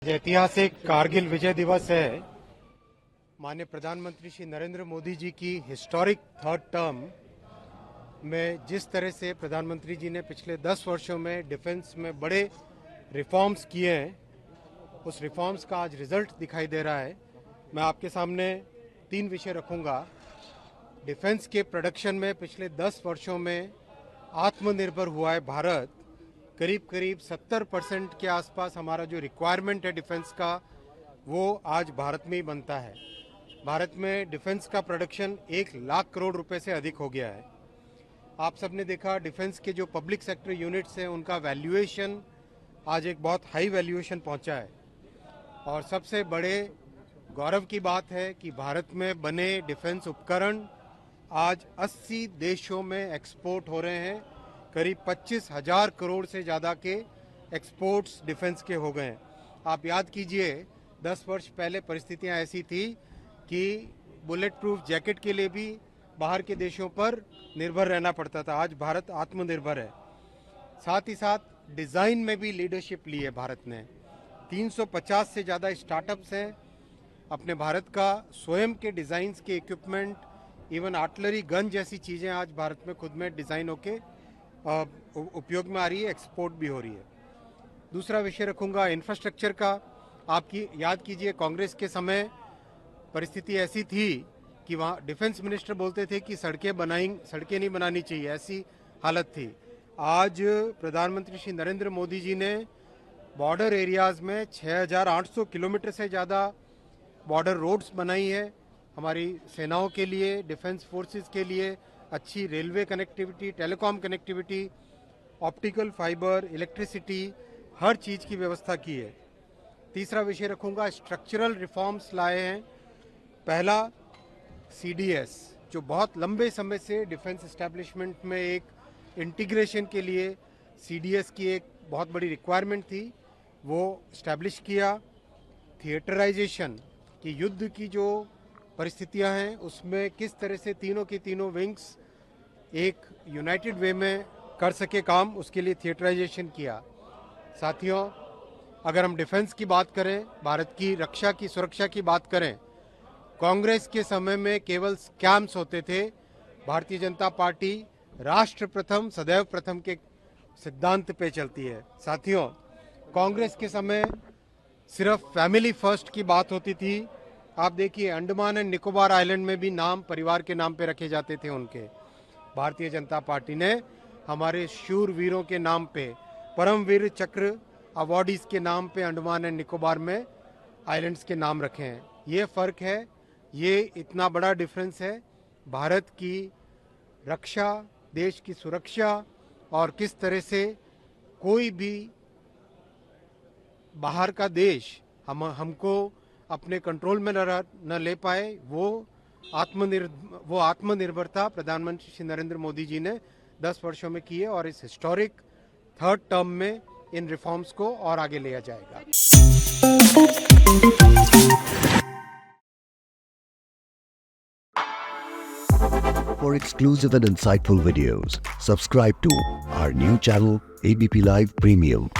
ऐतिहासिक कारगिल विजय दिवस है। माननीय प्रधानमंत्री श्री नरेंद्र मोदी जी की हिस्टोरिक थर्ड टर्म में जिस तरह से प्रधानमंत्री जी ने पिछले 10 वर्षों में डिफेंस में बड़े रिफॉर्म्स किए हैं, उस रिफॉर्म्स का आज रिजल्ट दिखाई दे रहा है। मैं आपके सामने 3 विषय रखूंगा। डिफेंस के प्रोडक्शन में पिछले 10 वर्षों में आत्मनिर्भर हुआ है भारत। करीब करीब 70% के आसपास हमारा जो रिक्वायरमेंट है डिफेंस का, वो आज भारत में ही बनता है। भारत में डिफेंस का प्रोडक्शन 1 लाख करोड़ रुपए से अधिक हो गया है। आप सबने देखा डिफेंस के जो पब्लिक सेक्टर यूनिट्स हैं उनका वैल्यूएशन आज एक बहुत हाई वैल्यूएशन पहुंचा है। और सबसे बड़े गौरव की बात है कि भारत में बने डिफेंस उपकरण आज 80 देशों में एक्सपोर्ट हो रहे हैं। करीब 25,000 करोड़ से ज़्यादा के एक्सपोर्ट्स डिफेंस के हो गए हैं। आप याद कीजिए 10 वर्ष पहले परिस्थितियां ऐसी थी कि बुलेट प्रूफ जैकेट के लिए भी बाहर के देशों पर निर्भर रहना पड़ता था। आज भारत आत्मनिर्भर है। साथ ही साथ डिज़ाइन में भी लीडरशिप ली है भारत ने। 350 से ज़्यादा स्टार्टअप्स हैं। अपने भारत का स्वयं के डिज़ाइंस के इक्विपमेंट, इवन आर्टिलरी गन जैसी चीज़ें आज भारत में खुद में डिज़ाइन होके उपयोग में आ रही है, एक्सपोर्ट भी हो रही है। दूसरा विषय रखूंगा इंफ्रास्ट्रक्चर का। आपकी याद कीजिए कांग्रेस के समय परिस्थिति ऐसी थी कि वहाँ डिफेंस मिनिस्टर बोलते थे कि सड़कें नहीं बनानी चाहिए, ऐसी हालत थी। आज प्रधानमंत्री श्री नरेंद्र मोदी जी ने बॉर्डर एरियाज़ में 6,800 किलोमीटर से ज़्यादा बॉर्डर रोड्स बनाई है। हमारी सेनाओं के लिए, डिफेंस फोर्सेस के लिए अच्छी railway connectivity, telecom connectivity, optical fibre, electricity, हर चीज़ की व्यवस्था की है। तीसरा विषय रखूंगा स्ट्रक्चरल रिफॉर्म्स लाए हैं। पहला CDS, जो बहुत लंबे समय से डिफेंस एस्टेब्लिशमेंट में एक इंटीग्रेशन के लिए CDS की एक बहुत बड़ी रिक्वायरमेंट थी, वो इस्टेब्लिश किया। थिएटराइजेशन की युद्ध की जो परिस्थितियां हैं उसमें किस तरह से तीनों की तीनों विंग्स एक यूनाइटेड वे में कर सके काम, उसके लिए थिएटराइजेशन किया। साथियों, अगर हम डिफेंस की बात करें, भारत की रक्षा की सुरक्षा की बात करें, कांग्रेस के समय में केवल स्कैम्स होते थे। भारतीय जनता पार्टी राष्ट्र प्रथम सदैव प्रथम के सिद्धांत पे चलती है। साथियों, कांग्रेस के समय सिर्फ फैमिली फर्स्ट की बात होती थी। आप देखिए अंडमान एंड निकोबार आइलैंड में भी नाम परिवार के नाम पे रखे जाते थे उनके। भारतीय जनता पार्टी ने हमारे शूर वीरों के नाम पे, परमवीर चक्र अवार्डीज के नाम पे अंडमान एंड निकोबार में आइलैंड्स के नाम रखे हैं। ये फ़र्क है, ये इतना बड़ा डिफरेंस है। भारत की रक्षा, देश की सुरक्षा और किस तरह से कोई भी बाहर का देश हमको अपने कंट्रोल में न ले पाए, वो आत्मनिर्भरता प्रधानमंत्री श्री नरेंद्र मोदी जी ने 10 वर्षों में की है और इस हिस्टोरिक थर्ड टर्म में इन रिफॉर्म्स को और आगे लिया जाएगा। For exclusive and insightful videos, subscribe to our new channel ABP Live Premium.